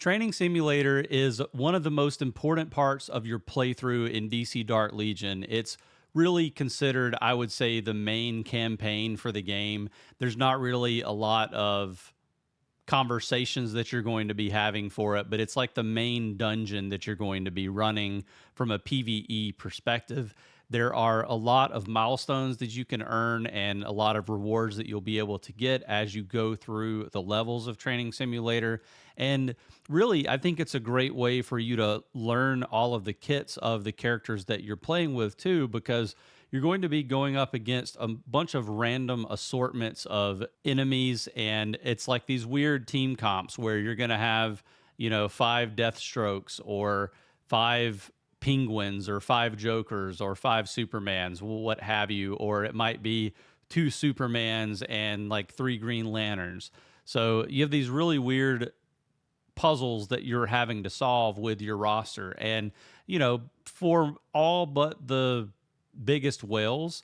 Training Simulator is one of the most important parts of your playthrough in DC Dark Legion. It's really considered, I would say, the main campaign for the game. There's not really a lot of conversations that you're going to be having for it, but it's like the main dungeon that you're going to be running from a PvE perspective. There are a lot of milestones that you can earn and a lot of rewards that you'll be able to get as you go through the levels of Training Simulator. And really, I think it's a great way for you to learn all of the kits of the characters that you're playing with, too, because you're going to be going up against a bunch of random assortments of enemies. And it's like these weird team comps where you're going to have, five Deathstrokes or five Penguins or five Jokers or five Supermans, what have you. Or it might be two Supermans and like three Green Lanterns. So you have these really weird puzzles that you're having to solve with your roster. And, for all but the biggest whales,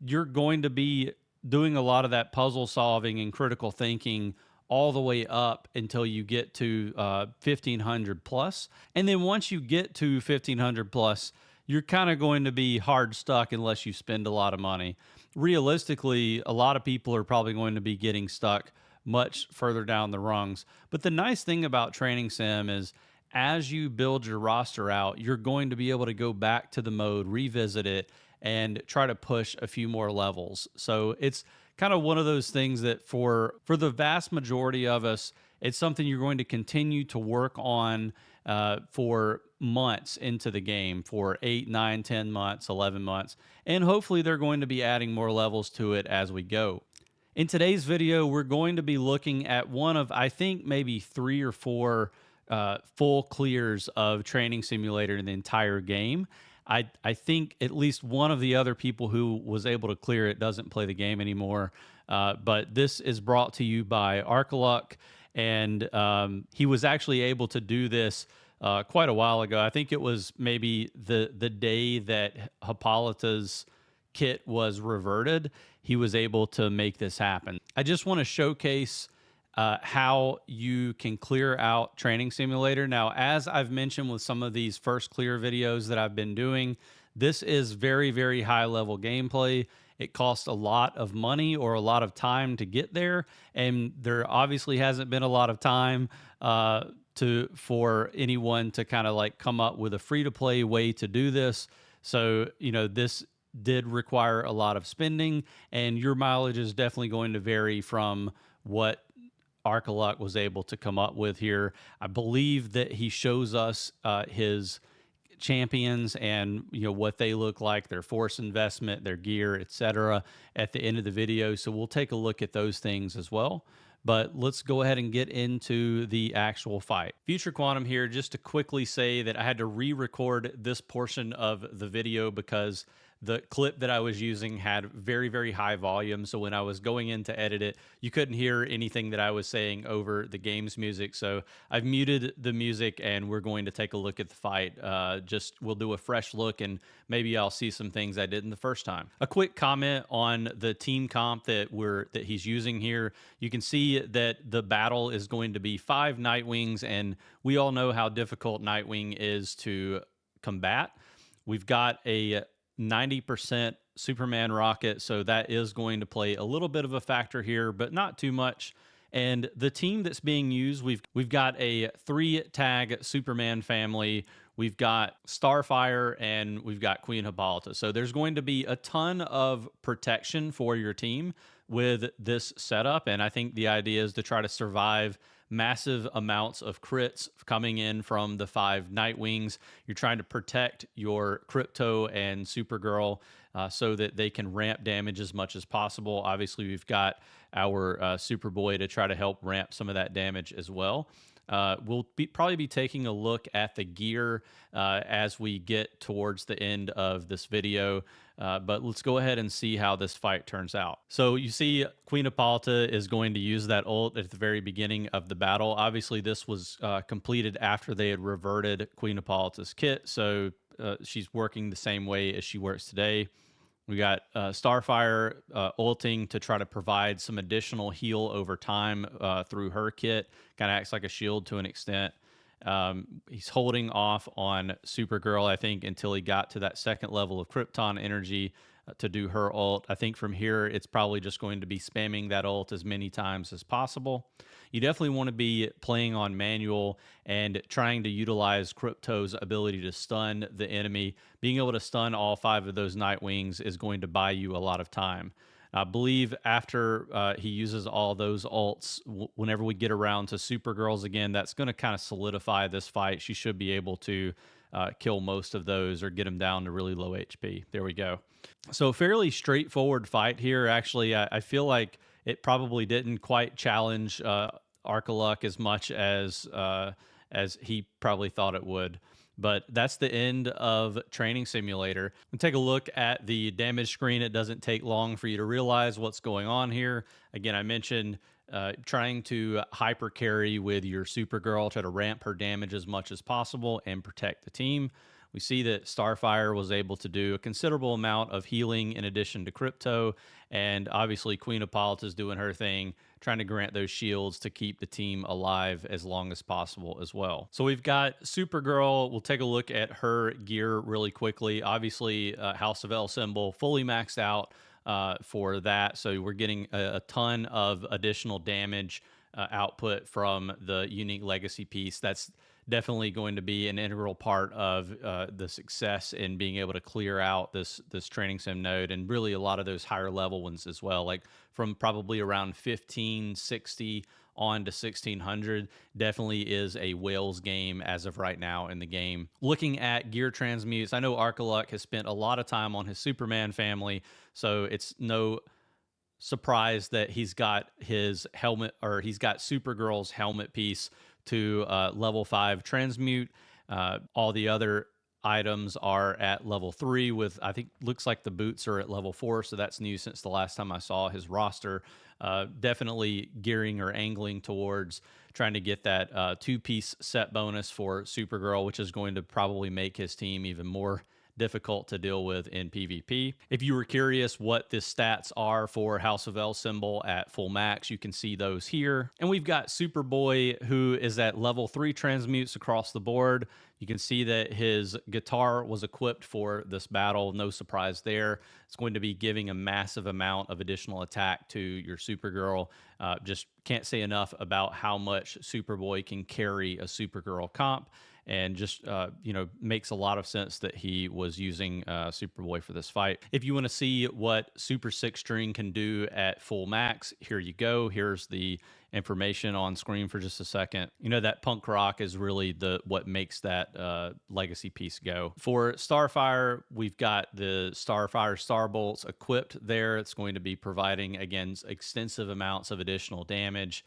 you're going to be doing a lot of that puzzle solving and critical thinking all the way up until you get to 1500 plus. And then once you get to 1500 plus, you're kind of going to be hard stuck unless you spend a lot of money. Realistically, a lot of people are probably going to be getting stuck much further down the rungs. But the nice thing about Training Sim is as you build your roster out, you're going to be able to go back to the mode, revisit it, and try to push a few more levels. So it's kind of one of those things that for the vast majority of us, it's something you're going to continue to work on for months into the game, for 8, 9, 10 months, 11 months. And hopefully they're going to be adding more levels to it as we go. In today's video, we're going to be looking at one of, I think, maybe 3 or 4 full clears of Training Simulator in the entire game. I think at least one of the other people who was able to clear it doesn't play the game anymore. But this is brought to you by Arkaluck, and he was actually able to do this quite a while ago. I think it was maybe the day that Hippolyta's kit was reverted. He was able to make this happen. I just want to showcase how you can clear out Training Simulator. Now, as I've mentioned with some of these first clear videos that I've been doing, this is very, very high level gameplay. It costs a lot of money or a lot of time to get there, and there obviously hasn't been a lot of time for anyone to kind of like come up with a free to play way to do this. So, this did require a lot of spending, and your mileage is definitely going to vary from what Arkaluck was able to come up with here. I believe that he shows us his champions and what they look like, their force investment, their gear, etc. at the end of the video. So we'll take a look at those things as well. But let's go ahead and get into the actual fight. Future Quantum here, just to quickly say that I had to re-record this portion of the video because the clip that I was using had very, very high volume. So when I was going in to edit it, you couldn't hear anything that I was saying over the game's music. So I've muted the music and we're going to take a look at the fight. We'll do a fresh look and maybe I'll see some things I didn't the first time. A quick comment on the team comp that he's using here. You can see that the battle is going to be 5 Nightwings, and we all know how difficult Nightwing is to combat. We've got a 90% Superman rocket, so that is going to play a little bit of a factor here, but not too much. And the team that's being used, we've got a 3-tag Superman family, we've got Starfire, and we've got Queen Hippolyta. So there's going to be a ton of protection for your team with this setup, and I think the idea is to try to survive massive amounts of crits coming in from the 5 Nightwings. You're trying to protect your Krypto and Supergirl so that they can ramp damage as much as possible. Obviously, we've got our Superboy to try to help ramp some of that damage as well. We'll probably be taking a look at the gear as we get towards the end of this video. But let's go ahead and see how this fight turns out. So you see Queen Hippolyta is going to use that ult at the very beginning of the battle. Obviously, this was completed after they had reverted Queen Hippolyta's kit. So she's working the same way as she works today. We got Starfire ulting to try to provide some additional heal over time through her kit. Kind of acts like a shield to an extent. He's holding off on Supergirl, I think, until he got to that second level of Krypton energy to do her ult. I think from here, it's probably just going to be spamming that ult as many times as possible. You definitely want to be playing on manual and trying to utilize Crypto's ability to stun the enemy. Being able to stun all 5 of those Nightwings is going to buy you a lot of time. I believe after he uses all those ults, whenever we get around to Supergirls again, that's going to kind of solidify this fight. She should be able to kill most of those or get them down to really low HP. There we go. So fairly straightforward fight here. Actually, I feel like it probably didn't quite challenge Arkaluk as he probably thought it would. But that's the end of Training Simulator. And take a look at the damage screen. It doesn't take long for you to realize what's going on here. Again, I mentioned trying to hyper carry with your Supergirl, try to ramp her damage as much as possible and protect the team. We see that Starfire was able to do a considerable amount of healing in addition to Krypto, and obviously Queen Hippolyta is doing her thing, trying to grant those shields to keep the team alive as long as possible as well. So we've got Supergirl. We'll take a look at her gear really quickly. Obviously, House of El symbol fully maxed out for that, so we're getting a ton of additional damage output from the unique legacy piece. That's definitely going to be an integral part of the success in being able to clear out this training sim node, and really a lot of those higher level ones as well, like from probably around 1560 on to 1600 definitely is a whales game as of right now in the game. Looking at gear transmutes, I know Arkaluk has spent a lot of time on his Superman family, so it's no surprise that he's got his helmet, or he's got Supergirl's helmet piece to level 5 transmute. All the other items are at level 3 with, I think, looks like the boots are at level 4, so that's new since the last time I saw his roster. Definitely gearing or angling towards trying to get that 2-piece set bonus for Supergirl, which is going to probably make his team even more difficult to deal with in PvP. If you were curious what the stats are for House of El symbol at full max, you can see those here. And we've got Superboy, who is at level 3 transmutes across the board. You can see that his guitar was equipped for this battle. No surprise there. It's going to be giving a massive amount of additional attack to your Supergirl. Just can't say enough about how much Superboy can carry a Supergirl comp. And just, makes a lot of sense that he was using Superboy for this fight. If you want to see what Super 6 String can do at full max, here you go. Here's the information on screen for just a second. You know, that punk rock is really what makes that legacy piece go. For Starfire, we've got the Starfire Starbolts equipped there. It's going to be providing, again, extensive amounts of additional damage.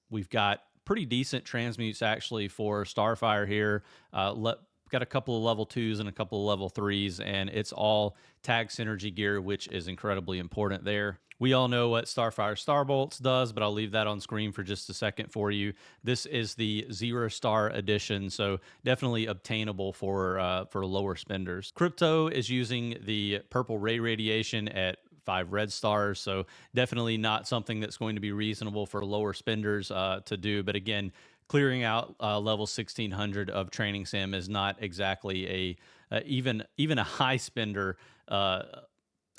We've got pretty decent transmutes actually for Starfire here. Got a couple of level 2s and a couple of level 3s, and it's all tag synergy gear, which is incredibly important there. We all know what Starfire Starbolts does, but I'll leave that on screen for just a second for you. This is the 0-star edition, so definitely obtainable for lower spenders. Krypto is using the purple ray radiation at 5 red stars, so definitely not something that's going to be reasonable for lower spenders to do. But again, clearing out level 1600 of Training Sim is not exactly even a high spender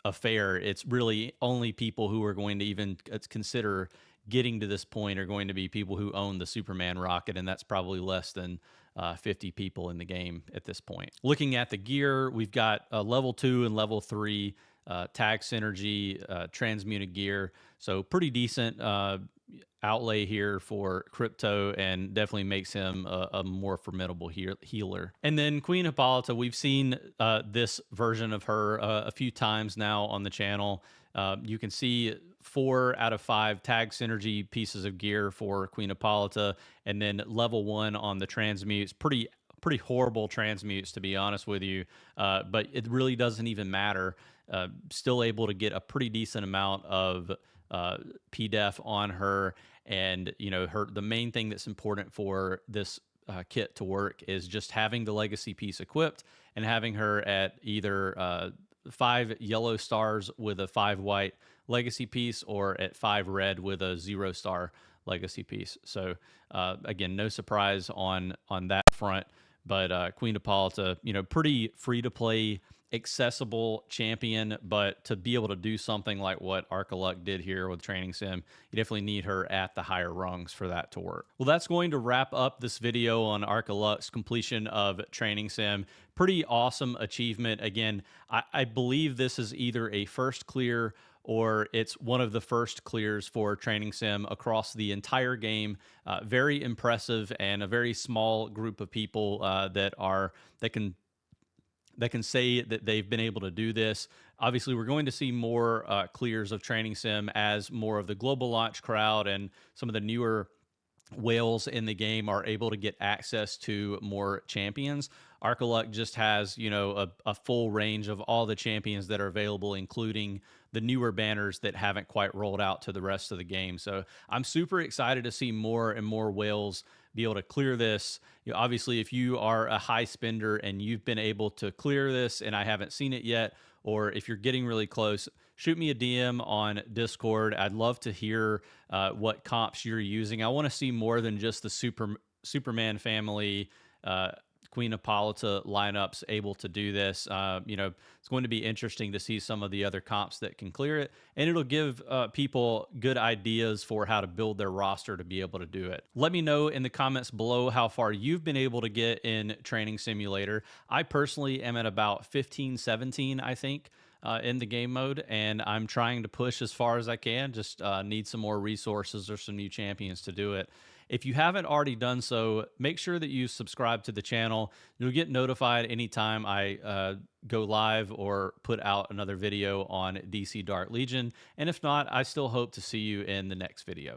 affair. It's really only people who are going to even consider getting to this point are going to be people who own the Superman rocket, and that's probably less than 50 people in the game at this point. Looking at the gear, we've got level 2 and level 3 tag synergy transmuted gear, so pretty decent outlay here for Krypto, and definitely makes him a more formidable healer. And then Queen Hippolyta, we've seen this version of her a few times now on the channel. You can see 4 out of 5 tag synergy pieces of gear for Queen Hippolyta, and then level 1 on the transmutes. Pretty horrible transmutes, to be honest with you, but it really doesn't even matter. Still able to get a pretty decent amount of PDEF on her, and the main thing that's important for this kit to work is just having the legacy piece equipped and having her at either 5 yellow stars with a 5 white legacy piece, or at 5 red with a 0-star legacy piece. So again, no surprise on that front. But Queen Hippolyta, pretty free to play, accessible champion. But to be able to do something like what Arcaluck did here with Training Sim, you definitely need her at the higher rungs for that to work. Well, that's going to wrap up this video on Arcaluck's completion of Training Sim. Pretty awesome achievement. Again, I believe this is either a first clear or it's one of the first clears for Training Sim across the entire game. Very impressive, and a very small group of people that can say that they've been able to do this. Obviously, we're going to see more clears of Training Sim as more of the global launch crowd and some of the newer whales in the game are able to get access to more champions. Arcaluck just has, a full range of all the champions that are available, including the newer banners that haven't quite rolled out to the rest of the game. So I'm super excited to see more and more whales be able to clear this. Obviously, if you are a high spender and you've been able to clear this and I haven't seen it yet, or if you're getting really close, shoot me a DM on Discord. I'd love to hear what comps you're using. I want to see more than just the Superman family, Queen Hippolyta lineups able to do this. It's going to be interesting to see some of the other comps that can clear it, and it'll give people good ideas for how to build their roster to be able to do it. Let me know in the comments below how far you've been able to get in Training Simulator. I personally am at about 15, 17, I think. In the game mode, and I'm trying to push as far as I can. Just need some more resources or some new champions to do it. If you haven't already done so, make sure that you subscribe to the channel. You'll get notified anytime I go live or put out another video on DC Dark Legion. And if not, I still hope to see you in the next video.